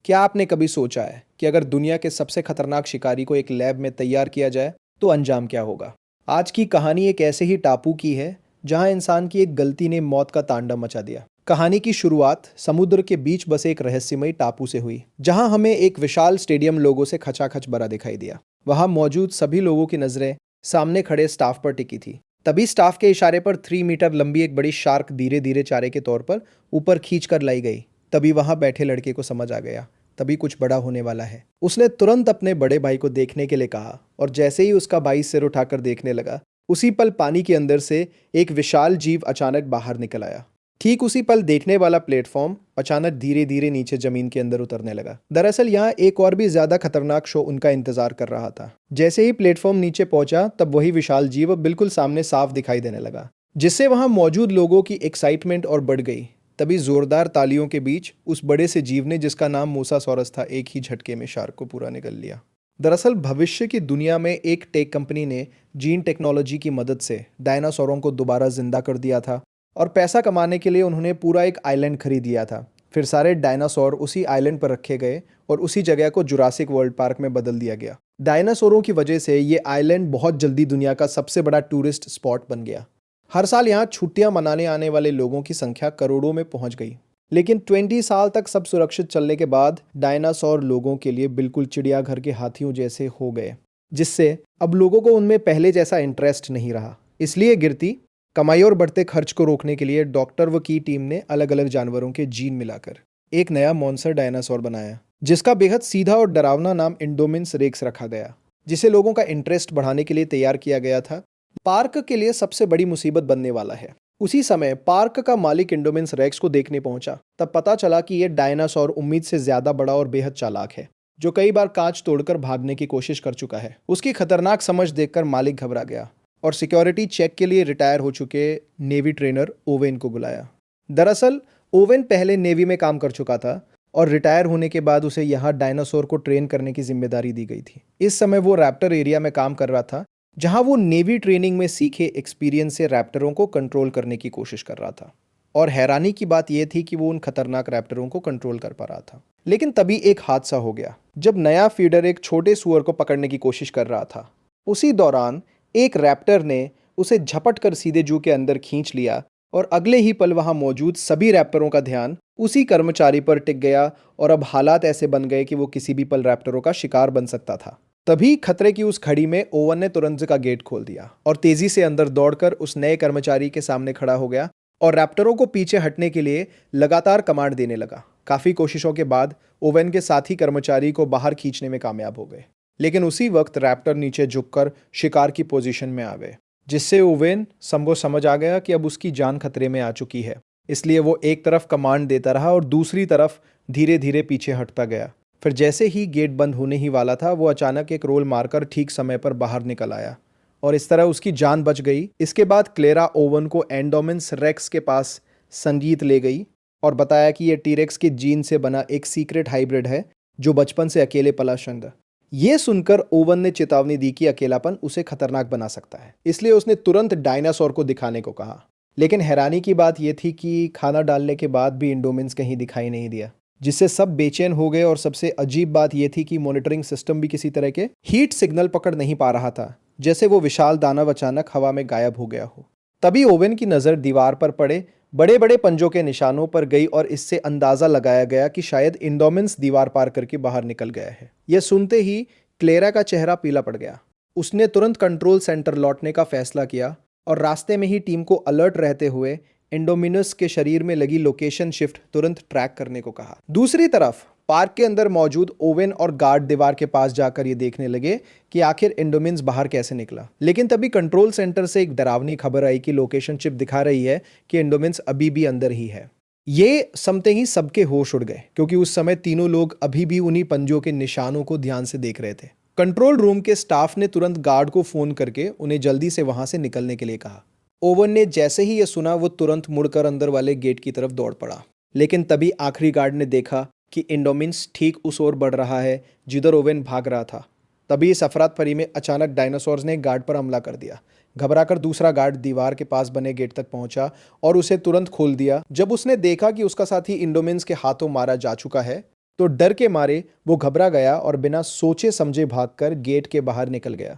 क्या आपने कभी सोचा है कि अगर दुनिया के सबसे खतरनाक शिकारी को एक लैब में तैयार किया जाए तो अंजाम क्या होगा? आज की कहानी एक ऐसे ही टापू की है जहां इंसान की एक गलती ने मौत का तांडव मचा दिया। कहानी की शुरुआत समुद्र के बीच बसे एक रहस्यमयी टापू से हुई, जहां हमें एक विशाल स्टेडियम लोगों से खचाखच भरा दिखाई दिया। वहां मौजूद सभी लोगों की नजरें सामने खड़े स्टाफ पर टिकी थी। तभी स्टाफ के इशारे पर 3 मीटर लंबी एक बड़ी शार्क धीरे धीरे चारे के तौर पर ऊपर खींच कर लाई गई। तभी वहां बैठे लड़के को समझ आ गया, तभी कुछ बड़ा होने वाला है। उसने तुरंत अपने बड़े भाई को देखने के लिए कहा, और जैसे ही उसका भाई सिर उठाकर देखने लगा, उसी पल पानी के अंदर से एक विशाल जीव अचानक बाहर निकल आया। ठीक उसी पल देखने वाला प्लेटफॉर्म अचानक धीरे धीरे नीचे जमीन के अंदर उतरने लगा। दरअसल यहाँ एक और भी ज्यादा खतरनाक शो उनका इंतजार कर रहा था। जैसे ही प्लेटफॉर्म नीचे पहुंचा, तब वही विशाल जीव बिल्कुल सामने साफ दिखाई देने लगा, जिससे वहां मौजूद लोगों की एक्साइटमेंट और बढ़ गई। तभी जोरदार तालियों के बीच उस बड़े से जीव ने, जिसका नाम मूसासॉरस था, एक ही झटके में शार्क को पूरा निगल लिया। दरअसल भविष्य की दुनिया में एक टेक कंपनी ने जीन टेक्नोलॉजी की मदद से डायनासोरों को दोबारा जिंदा कर दिया था, और पैसा कमाने के लिए उन्होंने पूरा एक आइलैंड खरीद लिया था। फिर सारे डायनासोर उसी आइलैंड पर रखे गए और उसी जगह को जुरासिक वर्ल्ड पार्क में बदल दिया गया। डायनासोरों की वजह से ये आइलैंड बहुत जल्दी दुनिया का सबसे बड़ा टूरिस्ट स्पॉट बन गया। हर साल यहाँ छुट्टियां मनाने आने वाले लोगों की संख्या करोड़ों में पहुंच गई। लेकिन 20 साल तक सब सुरक्षित चलने के बाद डायनासोर लोगों के लिए बिल्कुल चिड़ियाघर के हाथियों जैसे हो गए, जिससे अब लोगों को उनमें पहले जैसा इंटरेस्ट नहीं रहा। इसलिए गिरती कमाई और बढ़ते खर्च को रोकने के लिए डॉक्टर व की टीम ने अलग अलग जानवरों के जीन मिलाकर एक नया मॉन्स्टर डायनासोर बनाया, जिसका बेहद सीधा और डरावना नाम इंडोमिनस रेक्स रखा गया, जिसे लोगों का इंटरेस्ट बढ़ाने के लिए तैयार किया गया था। पार्क के लिए सबसे बड़ी मुसीबत बनने वाला है। उसी समय पार्क का मालिक इंडोमिनस रेक्स को देखने पहुंचा। तब पता चला कि यह डायनासोर उम्मीद से ज्यादा बड़ा और बेहद चालाक है, जो कई बार कांच तोड़कर भागने की कोशिश कर चुका है। उसकी खतरनाक समझ देखकर मालिक घबरा गया और सिक्योरिटी चेक के लिए रिटायर हो चुके नेवी ट्रेनर ओवेन को बुलाया। दरअसल ओवेन पहले नेवी में काम कर चुका था और रिटायर होने के बाद उसे यहाँ डायनासोर को ट्रेन करने की जिम्मेदारी दी गई थी। इस समय वो रैप्टर एरिया में काम कर रहा था, जहां वो नेवी ट्रेनिंग में सीखे एक्सपीरियंस से रैप्टरों को कंट्रोल करने की कोशिश कर रहा था। और हैरानी की बात यह थी कि वो उन खतरनाक रैप्टरों को कंट्रोल कर पा रहा था। लेकिन तभी एक हादसा हो गया, जब नया फीडर एक छोटे सुअर को पकड़ने की कोशिश कर रहा था। उसी दौरान एक रैप्टर ने उसे झपट कर सीधे जू के अंदर खींच लिया, और अगले ही पल वहां मौजूद सभी रैप्टरों का ध्यान उसी कर्मचारी पर टिक गया, और अब हालात ऐसे बन गए कि वो किसी भी पल रैप्टरों का शिकार बन सकता था। तभी खतरे की उस घड़ी में ओवन ने तुरंत का गेट खोल दिया और तेजी से अंदर दौड़कर उस नए कर्मचारी के सामने खड़ा हो गया और रैप्टरों को पीछे हटने के लिए लगातार कमांड देने लगा। काफी कोशिशों के बाद ओवन के साथी कर्मचारी को बाहर खींचने में कामयाब हो गए, लेकिन उसी वक्त रैप्टर नीचे झुककर शिकार की पोजीशन में आ गए, जिससे ओवेन को समझ आ गया कि अब उसकी जान खतरे में आ चुकी है। इसलिए वो एक तरफ कमांड देता रहा और दूसरी तरफ धीरे धीरे पीछे हटता गया। फिर जैसे ही गेट बंद होने ही वाला था, वो अचानक एक रोल मारकर ठीक समय पर बाहर निकल आया, और इस तरह उसकी जान बच गई। इसके बाद क्लेरा ओवन को इंडोमिनस रेक्स के पास संगीत ले गई और बताया कि यह टीरेक्स के जीन से बना एक सीक्रेट हाइब्रिड है, जो बचपन से अकेले पला शंद। ये सुनकर ओवन ने चेतावनी दी कि अकेलापन उसे खतरनाक बना सकता है, इसलिए उसने तुरंत डायनासोर को दिखाने को कहा। लेकिन हैरानी की बात यह थी कि खाना डालने के बाद भी इंडोमिनस कहीं दिखाई नहीं दिया, जिससे सब बेचैन हो गए। और सबसे अजीब बात यह थी कि मॉनिटरिंग सिस्टम भी किसी तरह के हीट सिग्नल पकड़ नहीं पा रहा था, जैसे वो विशाल दानव अचानक हवा में गायब हो गया हो। तभी ओवेन की नजर दीवार पर पड़े बड़े बड़े पंजों के निशानों पर गई, और इससे अंदाजा लगाया गया कि शायद इंडोमिनस दीवार पार करके बाहर निकल गया है। यह सुनते ही क्लेरा का चेहरा पीला पड़ गया। उसने तुरंत कंट्रोल सेंटर लौटने का फैसला किया और रास्ते में ही टीम को अलर्ट रहते हुए इंडोमिनस के शरीर में लगी लोकेशन शिफ्ट तुरंत ट्रैक करने को कहा। दूसरी तरफ पार्क के अंदर मौजूद ओवेन और गार्ड दीवार के पास जाकर ये देखने लगे कि आखिर इंडोमिनस बाहर कैसे निकला। लेकिन तभी कंट्रोल सेंटर से एक डरावनी खबर आई कि लोकेशन चिप दिखा रही है कि इंडोमिनस अभी भी अंदर ही है। ये सुनते ही सबके होश उड़ गए, क्योंकि उस समय तीनों लोग अभी भी उन्हीं पंजों के निशानों को ध्यान से देख रहे थे। कंट्रोल रूम के स्टाफ ने तुरंत गार्ड को फोन करके उन्हें जल्दी से वहां से निकलने के लिए कहा। ओवन ने जैसे ही यह सुना, वो तुरंत मुड़कर अंदर वाले गेट की तरफ दौड़ पड़ा। लेकिन तभी आखिरी गार्ड ने देखा कि इंडोमिनस ठीक उस ओर बढ़ रहा है जिधर ओवेन भाग रहा था। तभी इस अफरा-तफरी में अचानक डायनासोर्स ने गार्ड पर हमला कर दिया। घबराकर दूसरा गार्ड दीवार के पास बने गेट तक पहुंचा और उसे तुरंत खोल दिया। जब उसने देखा कि उसका साथी इंडोमिनस के हाथों मारा जा चुका है, तो डर के मारे वो घबरा गया और बिना सोचे समझे भागकर गेट के बाहर निकल गया।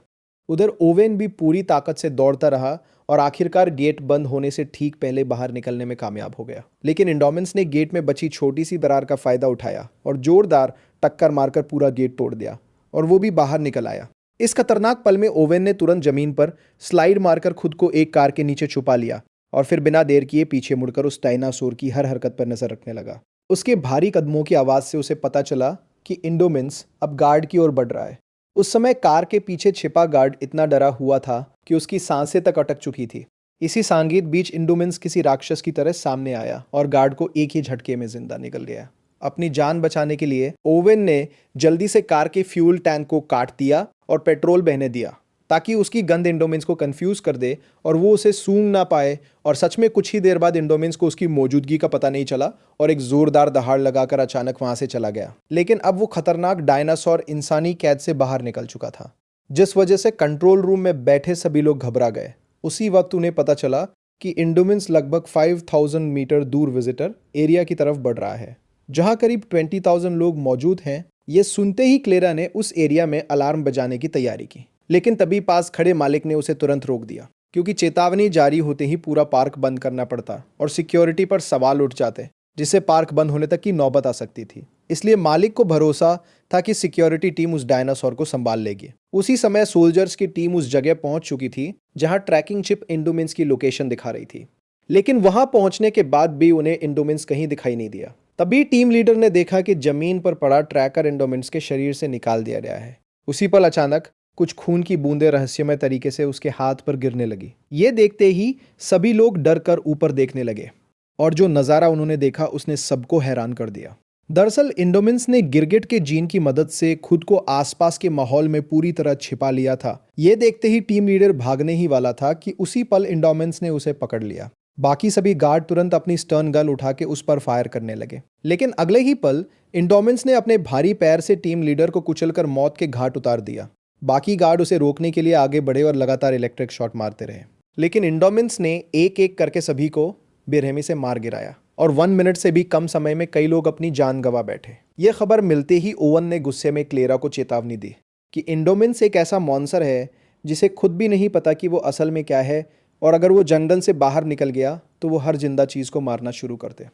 उधर ओवेन भी पूरी ताकत से दौड़ता रहा और आखिरकार गेट बंद होने से ठीक पहले बाहर निकलने में कामयाब हो गया। लेकिन इंडोमिन्स ने गेट में बची छोटी सी दरार का फायदा उठाया और जोरदार टक्कर मारकर पूरा गेट तोड़ दिया और वो भी बाहर निकल आया। इस खतरनाक पल में ओवेन ने तुरंत जमीन पर स्लाइड मारकर खुद को एक कार के नीचे छुपा लिया और फिर बिना देर किए पीछे मुड़कर उस डायनासोर की हर हरकत पर नजर रखने लगा। उसके भारी कदमों की आवाज से उसे पता चला कि इंडोमिन्स अब गार्ड की ओर बढ़ रहा है। उस समय कार के पीछे छिपा गार्ड इतना डरा हुआ था कि उसकी सांसें तक अटक चुकी थी। इसी सांगीत बीच इंडोमिन्स किसी राक्षस की तरह सामने आया और गार्ड को एक ही झटके में जिंदा निकल गया। अपनी जान बचाने के लिए ओवेन ने जल्दी से कार के फ्यूल टैंक को काट दिया और पेट्रोल बहने दिया ताकि उसकी गंध इंडोमिन्स को कंफ्यूज कर दे और वो उसे सूंघ ना पाए। और सच में कुछ ही देर बाद इंडोमिन्स को उसकी मौजूदगी का पता नहीं चला और एक जोरदार दहाड़ लगाकर अचानक वहां से चला गया। लेकिन अब वो खतरनाक डायनासोर इंसानी कैद से बाहर निकल चुका था, जिस वजह से कंट्रोल रूम में बैठे सभी लोग घबरा गए। उसी वक्त उन्हें पता चला कि इंडोमिन्स लगभग 5000 मीटर दूर विजिटर एरिया की तरफ बढ़ रहा है, जहां करीब 20,000 लोग मौजूद हैं। ये सुनते ही क्लेरा ने उस एरिया में अलार्म बजाने की तैयारी की, लेकिन तभी पास खड़े मालिक ने उसे तुरंत रोक दिया, क्योंकि चेतावनी जारी होते ही पूरा पार्क बंद करना पड़ता और सिक्योरिटी पर सवाल उठ जाते, जिससे पार्क बंद होने तक की नौबत आ सकती थी। इसलिए मालिक को भरोसा था कि सिक्योरिटी टीम उस डायनासोर को संभाल लेगी। उसी समय सोल्जर्स की टीम उस जगह पहुंच चुकी थी जहां ट्रैकिंग चिप इंडोमिन्स की लोकेशन दिखा रही थी, लेकिन वहां पहुंचने के बाद भी उन्हें इंडोमिन्स कहीं दिखाई नहीं दिया। तभी टीम लीडर ने देखा कि जमीन पर पड़ा ट्रैकर इंडोमिन्स के शरीर से निकाल दिया गया है। उसी पल अचानक कुछ खून की बूंदें रहस्यमय तरीके से उसके हाथ पर गिरने लगी। ये देखते ही सभी लोग डर कर ऊपर देखने लगे और जो नजारा उन्होंने देखा उसने सबको हैरान कर दिया। दरअसल इंडोमिन्स ने गिरगिट के जीन की मदद से खुद को आसपास के माहौल में पूरी तरह छिपा लिया था। ये देखते ही टीम लीडर भागने ही वाला था कि उसी पल इंडोमिन्स ने उसे पकड़ लिया। बाकी सभी गार्ड तुरंत अपनी स्टर्न गन उठा के उस पर फायर करने लगे, लेकिन अगले ही पल इंडोमिन्स ने अपने भारी पैर से टीम लीडर को कुचलकर मौत के घाट उतार दिया। बाकी गार्ड उसे रोकने के लिए आगे बढ़े और लगातार इलेक्ट्रिक शॉट मारते रहे, लेकिन इंडोमिन्स ने एक एक करके सभी को बेरहमी से मार गिराया और 1 मिनट से भी कम समय में कई लोग अपनी जान गंवा बैठे। यह खबर मिलते ही ओवन ने गुस्से में क्लेरा को चेतावनी दी कि इंडोमिन्स एक ऐसा मॉन्स्टर है जिसे खुद भी नहीं पता कि वो असल में क्या है, और अगर वो जंगल से बाहर निकल गया तो वो हर जिंदा चीज को मारना शुरू कर दे,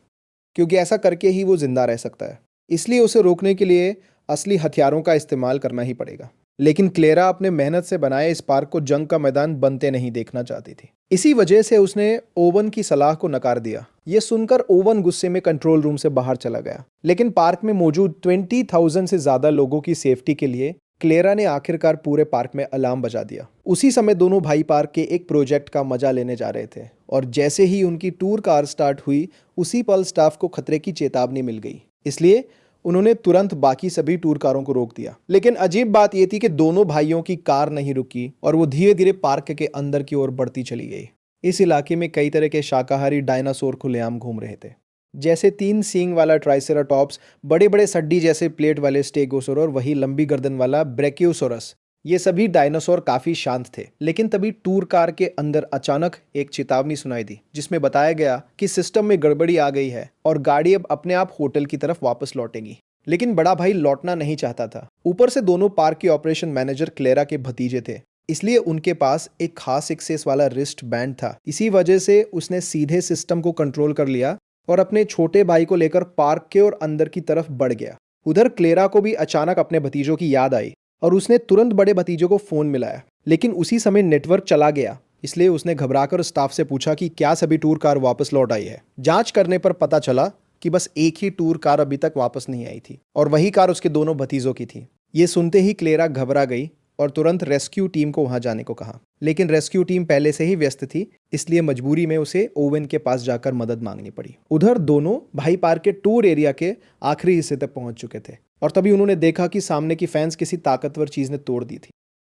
क्योंकि ऐसा करके ही वो जिंदा रह सकता है। इसलिए उसे रोकने के लिए असली हथियारों का इस्तेमाल करना ही पड़ेगा। लेकिन क्लेरा अपने मेहनत से बनाए इस पार्क को जंग का मैदान बनते नहीं देखना चाहती थी। इसी वजह से उसने ओवन की सलाह को नकार दिया। यह सुनकर ओवन गुस्से में कंट्रोल रूम से बाहर चला गया, लेकिन पार्क में मौजूद 20,000 से ज्यादा लोगों की सेफ्टी के लिए क्लेरा ने आखिरकार पूरे पार्क में अलार्म बजा दिया। उसी समय दोनों भाई पार्क के एक प्रोजेक्ट का मजा लेने जा रहे थे और जैसे ही उनकी टूर कार स्टार्ट हुई उसी पल स्टाफ को खतरे की चेतावनी मिल गई। इसलिए उन्होंने तुरंत बाकी सभी टूर कारों को रोक दिया। लेकिन अजीब बात यह थी कि दोनों भाइयों की कार नहीं रुकी और वो धीरे धीरे पार्क के अंदर की ओर बढ़ती चली गई। इस इलाके में कई तरह के शाकाहारी डायनासोर खुलेआम घूम रहे थे, जैसे 3 सींग वाला ट्राइसेराटॉप्स, बड़े बड़े सड्डी जैसे प्लेट वाले स्टेगोसोर और वही लंबी गर्दन वाला ब्रेकियोसोरस। ये सभी डायनासोर काफी शांत थे। लेकिन तभी टूर कार के अंदर अचानक एक चेतावनी सुनाई दी, जिसमें बताया गया कि सिस्टम में गड़बड़ी आ गई है और गाड़ी अब अपने आप होटल की तरफ वापस लौटेगी। लेकिन बड़ा भाई लौटना नहीं चाहता था। ऊपर से दोनों पार्क के ऑपरेशन मैनेजर क्लेरा के भतीजे थे, इसलिए उनके पास एक खास एक्सेस वाला रिस्ट बैंड था। इसी वजह से उसने सीधे सिस्टम को कंट्रोल कर लिया और अपने छोटे भाई को लेकर पार्क के और अंदर की तरफ बढ़ गया। उधर क्लेरा को भी अचानक अपने भतीजों की याद आई और उसने तुरंत बड़े भतीजे को फोन मिलाया, लेकिन उसी समय नेटवर्क चला गया। इसलिए उसने घबराकर स्टाफ से पूछा कि क्या सभी टूर कार वापस लौट आई है। जांच करने पर पता चला कि बस एक ही टूर कार अभी तक वापस नहीं आई थी और वही कार उसके दोनों भतीजों की थी। ये सुनते ही क्लेरा घबरा गई और तुरंत रेस्क्यू टीम को वहां जाने को कहा, लेकिन रेस्क्यू टीम पहले से ही व्यस्त थी, इसलिए मजबूरी में उसे ओवेन के पास जाकर मदद मांगनी पड़ी। उधर दोनों भाई पार्क के टूर एरिया के आखिरी हिस्से तक पहुंच चुके थे और तभी उन्होंने देखा कि सामने की फेंस किसी ताकतवर चीज ने तोड़ दी थी।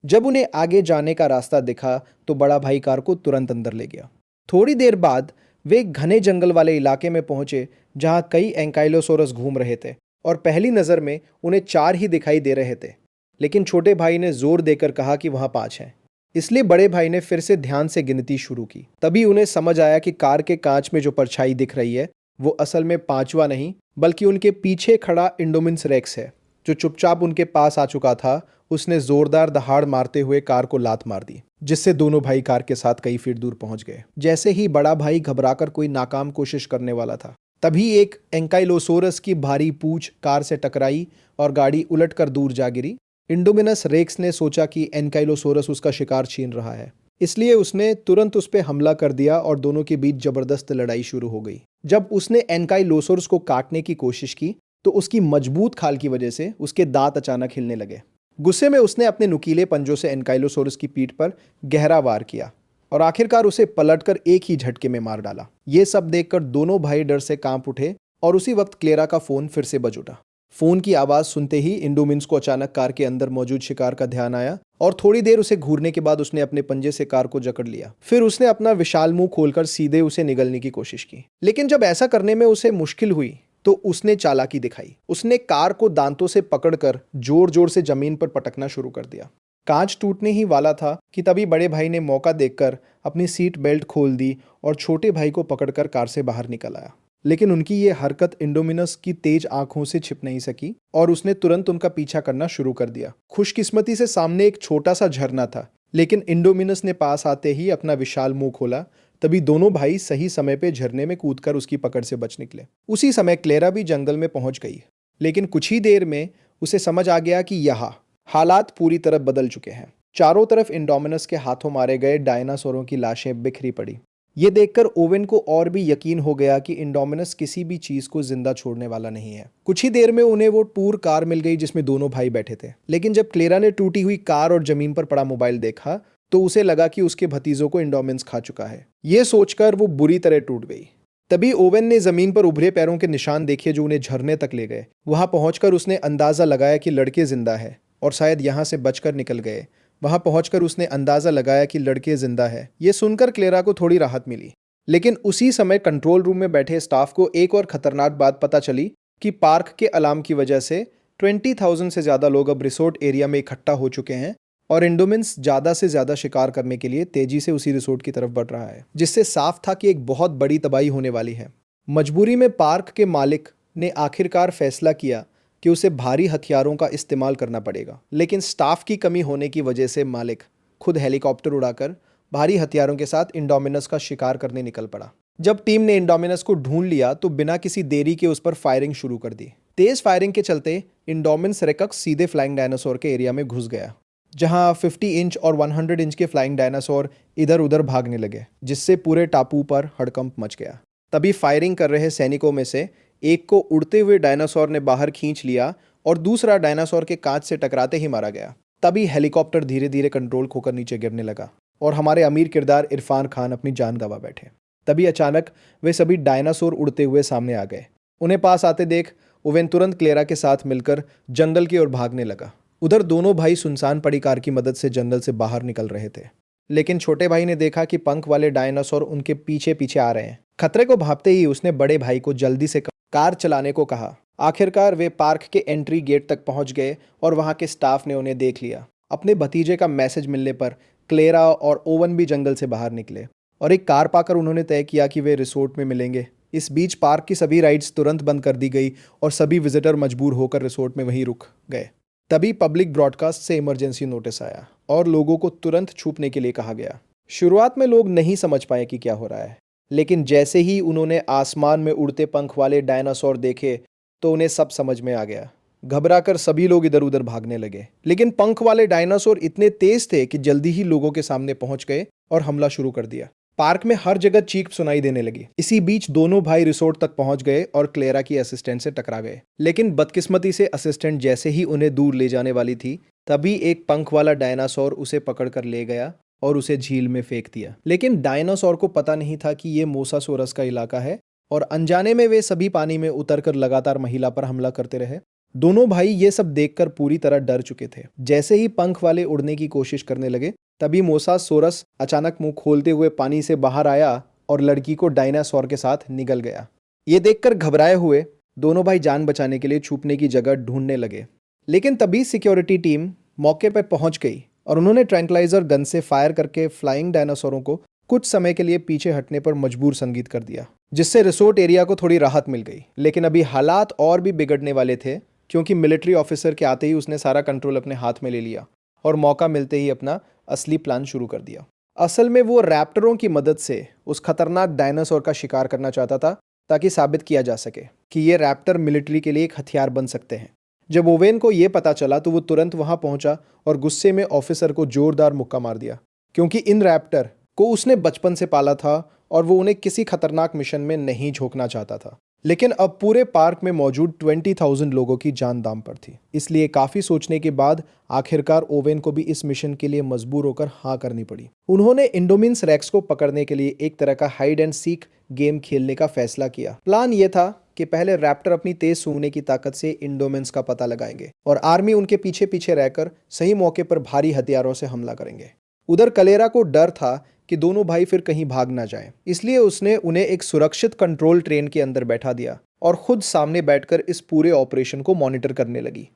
जब उन्हें आगे जाने का रास्ता दिखा तो बड़ा भाई कार को तुरंत अंदर ले गया। थोड़ी देर बाद वे एक घने जंगल वाले इलाके में पहुंचे जहां कई एंकाइलोसोरस घूम रहे थे और पहली नजर में उन्हें 4 ही दिखाई दे रहे थे, लेकिन छोटे भाई ने जोर देकर कहा कि वहां 5 हैं। इसलिए बड़े भाई ने फिर से ध्यान से गिनती शुरू की। तभी उन्हें समझ आया कि कार के कांच में जो परछाई दिख रही है वो असल में 5वां नहीं बल्कि उनके पीछे खड़ा इंडोमिनस रेक्स है, जो चुपचाप उनके पास आ चुका था। उसने जोरदार दहाड़ मारते हुए कार को लात मार दी, जिससे दोनों भाई कार के साथ कई फीट दूर पहुंच गए। जैसे ही बड़ा भाई घबराकर कोई नाकाम कोशिश करने वाला था, तभी एक एंकाइलोसोरस की भारी पूंछ कार से टकराई और गाड़ी उलटकर दूर जा गिरी। इंडोमिनस रेक्स ने सोचा कि एंकाइलोसोरस उसका शिकार छीन रहा है, इसलिए उसने तुरंत उस पर हमला कर दिया और दोनों के बीच जबरदस्त लड़ाई शुरू हो गई। जब उसने एंकाइलोसोरस को काटने की कोशिश की तो उसकी मजबूत खाल की वजह से उसके दांत अचानक हिलने लगे। गुस्से में उसने अपने नुकीले पंजों से एंकाइलोसोरस की पीठ पर गहरा वार किया और आखिरकार उसे पलटकर एक ही झटके में मार डाला। ये सब देखकर दोनों भाई डर से कांप उठे और उसी वक्त क्लेरा का फोन फिर से बज उठा। फोन की आवाज सुनते ही इंडोमिनस को अचानक कार के अंदर मौजूद शिकार का ध्यान आया और थोड़ी देर उसे घूरने के बाद उसने अपने पंजे से कार को जकड़ लिया। फिर उसने अपना विशाल मुंह खोलकर सीधे उसे निगलने की कोशिश की, लेकिन जब ऐसा करने में उसे मुश्किल हुई तो उसने चालाकी दिखाई। उसने कार को दांतों से पकड़कर जोर जोर से जमीन पर पटकना शुरू कर दिया। कांच टूटने ही वाला था कि तभी बड़े भाई ने मौका देखकर अपनी सीट बेल्ट खोल दी और छोटे भाई को पकड़कर कार से बाहर निकल आया। लेकिन उनकी ये हरकत इंडोमिनस की तेज आंखों से छिप नहीं सकी और उसने तुरंत उनका पीछा करना शुरू कर दिया। खुशकिस्मती से सामने एक छोटा सा झरना था, लेकिन इंडोमिनस ने पास आते ही अपना विशाल मुंह खोला। तभी दोनों भाई सही समय पे झरने में कूदकर उसकी पकड़ से बच निकले। उसी समय क्लेरा भी जंगल में पहुंच गई, लेकिन कुछ ही देर में उसे समझ आ गया कि यहाँ हालात पूरी तरह बदल चुके हैं। चारों तरफ इंडोमिनस के हाथों मारे गए डायनासोरों की लाशें बिखरी पड़ी। ये देखकर ओवेन को और भी यकीन हो गया कि इंडोमिनस किसी भी चीज को जिंदा छोड़ने वाला नहीं है। कुछ ही देर में उन्हें वो टूर कार मिल गई जिसमें दोनों भाई बैठे थे। लेकिन जब क्लेरा ने टूटी हुई कार और जमीन पर पड़ा मोबाइल देखा तो उसे लगा कि उसके भतीजों को इंडोमिनस खा चुका है। ये सोचकर वो बुरी तरह टूट गई। तभी ओवेन ने जमीन पर उभरे पैरों के निशान देखे जो उन्हें झरने तक ले गए। वहां पहुंचकर उसने अंदाजा लगाया कि लड़के जिंदा है और शायद यहां से बचकर निकल गए। वहां पहुंचकर उसने अंदाजा लगाया कि लड़के जिंदा है। ये सुनकर क्लेरा को थोड़ी राहत मिली, लेकिन उसी समय कंट्रोल रूम में बैठे स्टाफ को एक और खतरनाक बात पता चली कि पार्क के अलार्म की वजह से 20,000 से ज्यादा लोग अब रिसोर्ट एरिया में इकट्ठा हो चुके हैं और इंडोमिनस ज्यादा से ज्यादा शिकार करने के लिए तेजी से उसी रिसोर्ट की तरफ बढ़ रहा है, जिससे साफ था कि एक बहुत बड़ी तबाही होने वाली है। मजबूरी में पार्क के मालिक ने आखिरकार फैसला किया कि उसे भारी हथियारों का इस्तेमाल करना पड़ेगा, लेकिन स्टाफ की कमी होने की वजह से मालिक खुद हेलीकॉप्टर उड़ाकर भारी हथियारों के साथ इंडोमिनस का शिकार करने निकल पड़ा। जब टीम ने इंडोमिनस को ढूंढ लिया तो बिना किसी देरी के उस पर फायरिंग शुरू कर दी। तेज फायरिंग के चलते इंडोमिनस रेक्स सीधे फ्लाइंग डायनासोर के एरिया में घुस गया, जहां 50 इंच और 100 इंच के फ्लाइंग डायनासोर इधर उधर भागने लगे, जिससे पूरे टापू पर हड़कंप मच गया। तभी फायरिंग कर रहे सैनिकों में से एक को उड़ते हुए डायनासोर ने बाहर खींच लिया और दूसरा डायनासोर के कांच से टकराते ही मारा गया। तभी हेलीकॉप्टर धीरे धीरे कंट्रोल खोकर नीचे गिरने लगा और हमारे अमीर किरदार इरफान खान अपनी जान गंवा बैठे। तभी अचानक वे सभी डायनासोर उड़ते हुए सामने आ गए। उन्हें पास आते देख ओवेन तुरंत क्लेरा के साथ मिलकर जंगल की ओर भागने लगा। उधर दोनों भाई सुनसान पड़ी कार की मदद से जंगल से बाहर निकल रहे थे, लेकिन छोटे भाई ने देखा कि पंख वाले डायनासोर उनके पीछे पीछे आ रहे हैं। खतरे को भांपते ही उसने बड़े भाई को जल्दी से कार चलाने को कहा। आखिरकार वे पार्क के एंट्री गेट तक पहुंच गए और वहां के स्टाफ ने उन्हें देख लिया। अपने भतीजे का मैसेज मिलने पर क्लेरा और ओवन भी जंगल से बाहर निकले और एक कार पाकर उन्होंने तय किया कि वे रिसोर्ट में मिलेंगे। इस बीच पार्क की सभी राइड्स तुरंत बंद कर दी गई और सभी विजिटर मजबूर होकर रिसोर्ट में वहीं रुक गए। तभी पब्लिक ब्रॉडकास्ट से इमरजेंसी नोटिस आया और लोगों को तुरंत छुपने के लिए कहा गया। शुरुआत में लोग नहीं समझ पाए कि क्या हो रहा है, लेकिन जैसे ही उन्होंने आसमान में उड़ते पंख वाले डायनासोर देखे तो उन्हें सब समझ में आ गया। घबराकर सभी लोग इधर उधर भागने लगे, लेकिन पंख वाले डायनासोर इतने तेज थे कि जल्दी ही लोगों के सामने पहुंच गए और हमला शुरू कर दिया। पार्क में हर जगह चीख सुनाई देने लगी। इसी बीच दोनों भाई रिसोर्ट तक पहुंच गए और क्लेरा की असिस्टेंट से टकरा गए, लेकिन बदकिस्मती से असिस्टेंट जैसे ही उन्हें दूर ले जाने वाली थी तभी एक पंख वाला डायनासोर उसे पकड़कर ले गया और उसे झील में फेंक दिया। लेकिन डायनासोर को पता नहीं था कि ये मोसासोरस का इलाका है और अनजाने में वे सभी पानी में उतरकर लगातार महिला पर हमला करते रहे। दोनों भाई ये सब देखकर पूरी तरह डर चुके थे। जैसे ही पंख वाले उड़ने की कोशिश करने लगे तभी मोसासोरस अचानक मुंह खोलते हुए पानी से बाहर आया और लड़की को डायनासोर के साथ निगल गया। ये देखकर घबराए हुए दोनों भाई जान बचाने के लिए छुपने की जगह ढूंढने लगे, लेकिन तभी सिक्योरिटी टीम मौके पर पहुंच गई और उन्होंने ट्रैंक्विलाइजर गन से फायर करके फ्लाइंग डायनासोरों को कुछ समय के लिए पीछे हटने पर मजबूर संगीत कर दिया, जिससे रिसोर्ट एरिया को थोड़ी राहत मिल गई। लेकिन अभी हालात और भी बिगड़ने वाले थे, क्योंकि मिलिट्री ऑफिसर के आते ही उसने सारा कंट्रोल अपने हाथ में ले लिया और मौका मिलते ही अपना असली प्लान शुरू कर दिया। असल में वो रैप्टरों की मदद से उस खतरनाक डायनासोर का शिकार करना चाहता था, ताकि साबित किया जा सके कि ये रैप्टर मिलिट्री के लिए एक हथियार बन सकते हैं। जब ओवेन को ये पता चला तो वो तुरंत वहां पहुंचा और गुस्से में ऑफिसर को जोरदार मुक्का मार दिया, क्योंकि इन रैप्टर को उसने बचपन से पाला था और वो उन्हें किसी खतरनाक मिशन में नहीं झोंकना चाहता था। लेकिन अब पूरे पार्क में मौजूद 20,000 लोगों की जान दांव पर थी, इसलिए काफी सोचने के बाद आखिरकार ओवेन को भी इस मिशन के लिए मजबूर होकर हाँ करनी पड़ी। उन्होंने इंडोमिन्स रेक्स को पकड़ने के लिए एक तरह का हाइड एंड सीक गेम खेलने का फैसला किया। प्लान ये था कि पहले रैप्टर अपनी तेज सूंघने की ताकत से इंडोमिन्स का पता लगाएंगे और आर्मी उनके पीछे पीछे रहकर सही मौके पर भारी हथियारों से हमला करेंगे। उधर कलेरा को डर था कि दोनों भाई फिर कहीं भाग ना जाएं, इसलिए उसने उन्हें एक सुरक्षित कंट्रोल ट्रेन के अंदर बैठा दिया और खुद सामने बैठकर इस पूरे ऑपरेशन को मॉनिटर करने लगी।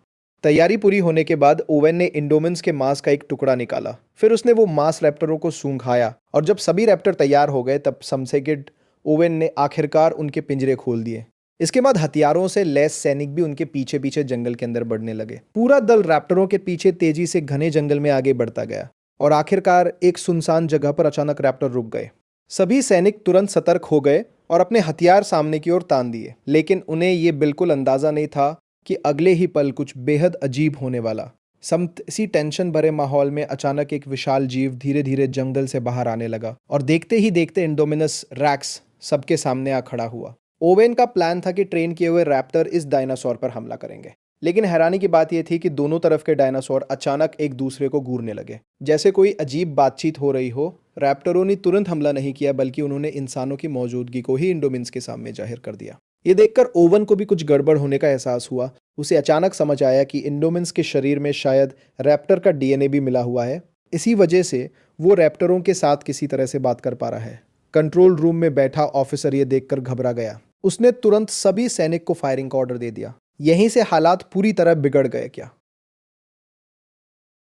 तैयारी पूरी होने के बाद ओवेन ने इंडोमिन्स के मांस का एक टुकड़ा निकाला। फिर उसने वो मांस रैप्टरों को सूंघाया और जब सभी रैप्टर तैयार हो गए तब समसेकिड ओवेन ने आखिरकार उनके पिंजरे खोल दिए। इसके बाद हथियारों से लैस सैनिक भी उनके पीछे पीछे जंगल के अंदर बढ़ने लगे। पूरा दल रैप्टरों के पीछे तेजी से घने जंगल में आगे बढ़ता गया और आखिरकार एक सुनसान जगह पर अचानक रैप्टर रुक गए। सभी सैनिक तुरंत सतर्क हो गए और अपने हथियार सामने की ओर तान दिए, लेकिन उन्हें यह बिल्कुल अंदाजा नहीं था कि अगले ही पल कुछ बेहद अजीब होने वाला। इसी टेंशन भरे माहौल में अचानक एक विशाल जीव धीरे धीरे जंगल से बाहर आने लगा और देखते ही देखते इंडोमिनस रैक्स सबके सामने आ खड़ा हुआ। ओवेन का प्लान था कि ट्रेन किए हुए रैप्टर इस डायनासोर पर हमला करेंगे, लेकिन हैरानी की बात यह थी कि दोनों तरफ के डायनासोर अचानक एक दूसरे को घूरने लगे, जैसे कोई अजीब बातचीत हो रही हो। रैप्टरों ने तुरंत हमला नहीं किया, बल्कि उन्होंने इंसानों की मौजूदगी को ही इंडोमिन्स के सामने जाहिर कर दिया। ये देखकर ओवन को भी कुछ गड़बड़ होने का एहसास हुआ। उसे अचानक समझ आया कि इंडोमिन्स के शरीर में शायद रैप्टर का डीएनए भी मिला हुआ है। इसी वजह से वो रैप्टरों के साथ किसी तरह से बात कर पा रहा है। कंट्रोल रूम में बैठा ऑफिसर ये देखकर घबरा गया। उसने तुरंत सभी सैनिक को फायरिंग का ऑर्डर दे दिया। यहीं से हालात पूरी तरह बिगड़ गए क्या,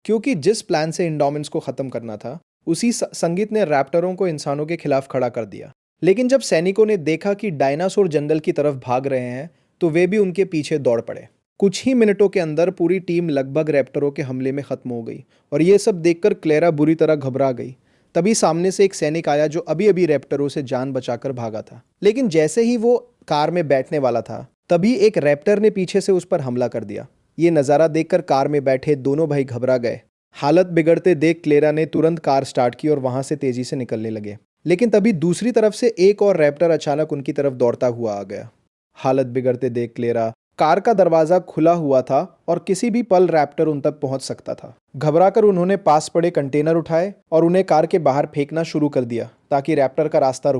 क्योंकि जिस प्लान से इंडोमिन्स को खत्म करना था, उसी संगीत ने रैप्टरों को इंसानों के खिलाफ खड़ा कर दिया। लेकिन जब सैनिकों ने देखा कि डायनासोर जंगल की तरफ भाग रहे हैं, तो वे भी उनके पीछे दौड़ पड़े। कुछ ही मिनटों के अंदर पूरी टीम लगभग रैप्टरों के हमले में खत्म हो गई और ये सब देखकर क्लेरा बुरी तरह घबरा गई। तभी सामने से एक सैनिक आया जो अभी अभी रैप्टरों से जान बचाकर भागा था। लेकिन जैसे ही वो कार में बैठने वाला था, तभी एक रैप्टर ने पीछे से उस पर हमला कर दिया। ये नज़ारा देखकर कार में बैठे दोनों भाई घबरा गए। हालत बिगड़ते देख क्लेरा ने तुरंत कार स्टार्ट की और वहां से तेजी से निकलने लगे। लेकिन तभी दूसरी तरफ से एक और रैप्टर अचानक उनकी तरफ दौड़ता हुआ आ गया। हालत बिगड़ते देख क्लेरा, कार का दरवाजा खुला हुआ था और किसी भी पल रैप्टर उन तक पहुंच सकता था। घबराकर उन्होंने पास पड़े कंटेनर उठाए और उन्हें कार के बाहर फेंकना शुरू कर दिया ताकि रैप्टर का रास्ता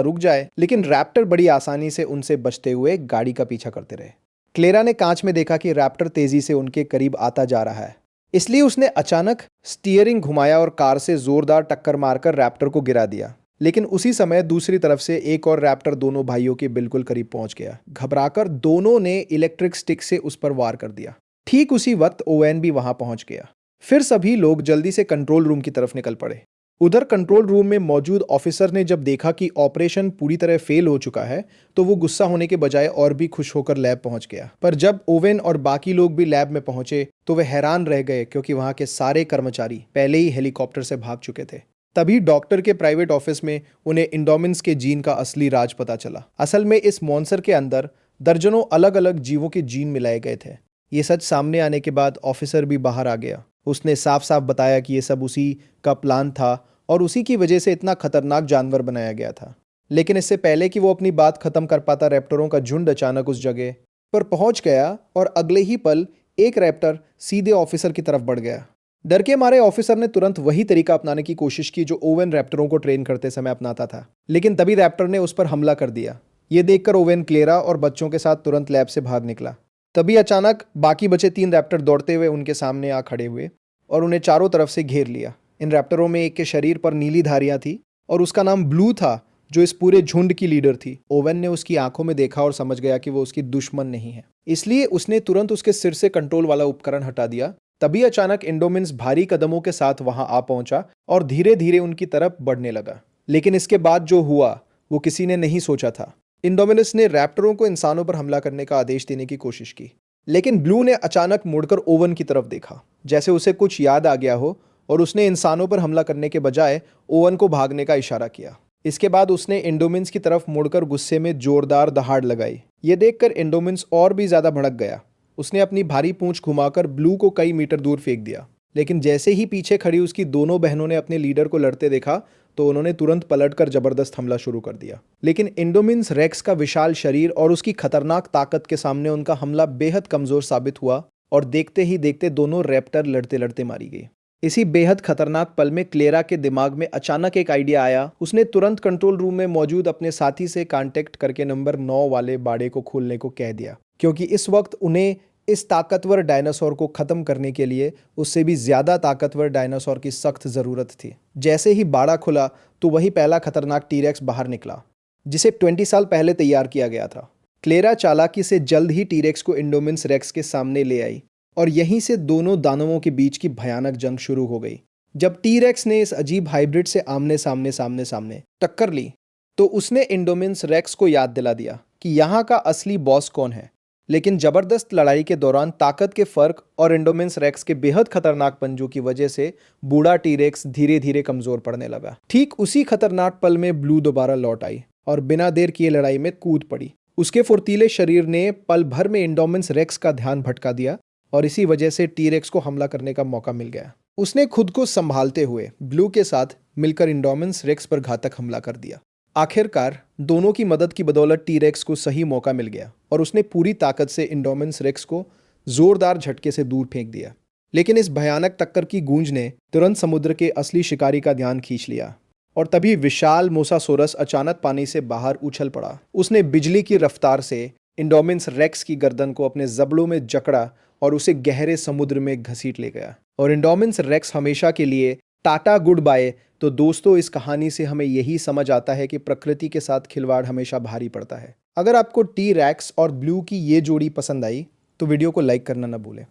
रुक जाए। लेकिन रैप्टर बड़ी आसानी से उनसे बचते हुए गाड़ी का पीछा करते रहे। क्लेरा ने कांच में देखा कि रैप्टर तेजी से उनके करीब आता जा रहा है, इसलिए उसने अचानक स्टीयरिंग घुमाया और कार से जोरदार टक्कर मारकर रैप्टर को गिरा दिया। लेकिन उसी समय दूसरी तरफ से एक और रैप्टर दोनों भाइयों के बिल्कुल करीब पहुंच गया। घबराकर दोनों ने इलेक्ट्रिक स्टिक से उस पर वार कर दिया। ठीक उसी वक्त ओवेन भी वहां पहुंच गया। फिर सभी लोग जल्दी से कंट्रोल रूम की तरफ निकल पड़े। उधर कंट्रोल रूम में मौजूद ऑफिसर ने जब देखा कि ऑपरेशन पूरी तरह फेल हो चुका है, तो वो गुस्सा होने के बजाय और भी खुश होकर लैब पहुंच गया। पर जब ओवेन और बाकी लोग भी लैब में पहुंचे तो वे हैरान रह गए, क्योंकि वहां के सारे कर्मचारी पहले ही हेलीकॉप्टर से भाग चुके थे। तभी डॉक्टर के प्राइवेट ऑफिस में उन्हें इंडोमिन्स के जीन का असली राज पता चला। असल में इस मॉन्स्टर के अंदर दर्जनों अलग अलग जीवों के जीन मिलाए गए थे। ये सच सामने आने के बाद ऑफिसर भी बाहर आ गया। उसने साफ साफ बताया कि ये सब उसी का प्लान था और उसी की वजह से इतना खतरनाक जानवर बनाया गया था। लेकिन इससे पहले कि वो अपनी बात खत्म कर पाता, रैप्टरों का झुंड अचानक उस जगह पर पहुंच गया और अगले ही पल एक रैप्टर सीधे ऑफिसर की तरफ बढ़ गया। डर के मारे ऑफिसर ने तुरंत वही तरीका अपनाने की कोशिश की जो ओवेन रैप्टरों को ट्रेन करते समय अपनाता था। लेकिन तभी रैप्टर ने उस पर हमला कर दिया। ये देखकर ओवेन क्लेरा और बच्चों के साथ तुरंत लैब से भाग निकला। तभी अचानक बाकी बचे 3 रैप्टर दौड़ते हुए उनके सामने आ खड़े हुए और उन्हें चारों तरफ से घेर लिया। इन रैप्टरों में एक के शरीर पर नीली धारियां थी और उसका नाम ब्लू था, जो इस पूरे झुंड की लीडर थी। ओवेन ने उसकी आंखों में देखा और समझ गया कि वो उसकी दुश्मन नहीं है, इसलिए उसने तुरंत उसके सिर से कंट्रोल वाला उपकरण हटा दिया तभी अचानक इंडोमिन्स भारी कदमों के साथ वहां आ पहुंचा और धीरे धीरे उनकी तरफ बढ़ने लगा। लेकिन इसके बाद जो हुआ वो किसी ने नहीं सोचा था। इंडोमिनस ने रैप्टरों को इंसानों पर हमला करने का आदेश देने की कोशिश की, लेकिन ब्लू ने अचानक मुड़कर ओवन की तरफ देखा, जैसे उसे कुछ याद आ गया हो, और उसने इंसानों पर हमला करने के बजाय ओवन को भागने का इशारा किया। इसके बाद उसने इंडोमिन्स की तरफ मुड़कर गुस्से में जोरदार दहाड़ लगाई। ये देखकर इंडोमिन्स और भी ज्यादा भड़क गया। उसने अपनी भारी पूंछ घुमाकर ब्लू को कई मीटर दूर फेंक दिया। लेकिन जैसे ही पीछे खड़ी उसकी दोनों बहनों ने अपने लीडर को लड़ते देखा तो उन्होंने तुरंत पलटकर जबरदस्त हमला शुरू कर दिया। लेकिन इंडोमिन्स रेक्स का विशाल शरीर और उसकी खतरनाक ताकत के सामने उनका हमला बेहद कमजोर साबित हुआ और देखते ही देखते दोनों रैप्टर लड़ते लड़ते मारी गई। इसी बेहद खतरनाक पल में क्लेरा के दिमाग में अचानक एक आइडिया आया। उसने तुरंत कंट्रोल रूम में मौजूद अपने साथी से कांटेक्ट करके नंबर 9 वाले बाड़े को खोलने को कह दिया, क्योंकि इस वक्त उन्हें इस ताकतवर डायनासोर को खत्म करने के लिए उससे भी ज्यादा ताकतवर डायनासोर की सख्त जरूरत थी। जैसे ही बाड़ा खुला तो वही पहला खतरनाक टीरेक्स बाहर निकला, जिसे 20 साल पहले तैयार किया गया था। क्लेरा चालाकी से जल्द ही टीरेक्स को इंडोमिन्स रेक्स के सामने ले आई और यहीं से दोनों दानवों के बीच की भयानक जंग शुरू हो गई। जब टीरेक्स ने इस अजीब हाइब्रिड से आमने सामने टक्कर ली तो उसने इंडोमिन्स रेक्स को याद दिला दिया कि यहाँ का असली बॉस कौन है। लेकिन जबरदस्त लड़ाई के दौरान ताकत के फर्क और इंडोमिन्स रेक्स के बेहद खतरनाक पंजों की वजह से बूढ़ा टीरेक्स धीरे धीरे कमजोर पड़ने लगा। ठीक उसी खतरनाक पल में ब्लू दोबारा लौट आई और बिना देर किए लड़ाई में कूद पड़ी। उसके फुर्तीले शरीर ने पल भर में इंडोमिन्स रेक्स का ध्यान भटका दिया और इसी वजह से टीरेक्स को हमला करने का मौका मिल गया। उसने खुद को संभालते हुए ब्लू के साथ मिलकर इंडोमिन्स रेक्स पर घातक हमला कर दिया। आखिरकार दोनों की मदद की बदौलत टीरेक्स को सही मौका मिल गया और उसने पूरी ताकत से इंडोमिन्स रेक्स को जोरदार झटके से दूर फेंक दिया। लेकिन इस भयानक टक्कर की गूंज ने तुरंत समुद्र के असली शिकारी का ध्यान खींच लिया और तभी विशाल मोसासोरस अचानक पानी से बाहर उछल पड़ा। उसने बिजली की रफ्तार से इंडोमिन्स रेक्स की गर्दन को अपने जबड़ों में जकड़ा और उसे गहरे समुद्र में घसीट ले गया। और इंडोमिन्स रेक्स हमेशा के लिए टाटा गुड बाय। तो दोस्तों, इस कहानी से हमें यही समझ आता है कि प्रकृति के साथ खिलवाड़ हमेशा भारी पड़ता है। अगर आपको टी रैक्स और ब्लू की ये जोड़ी पसंद आई तो वीडियो को लाइक करना न भूलें।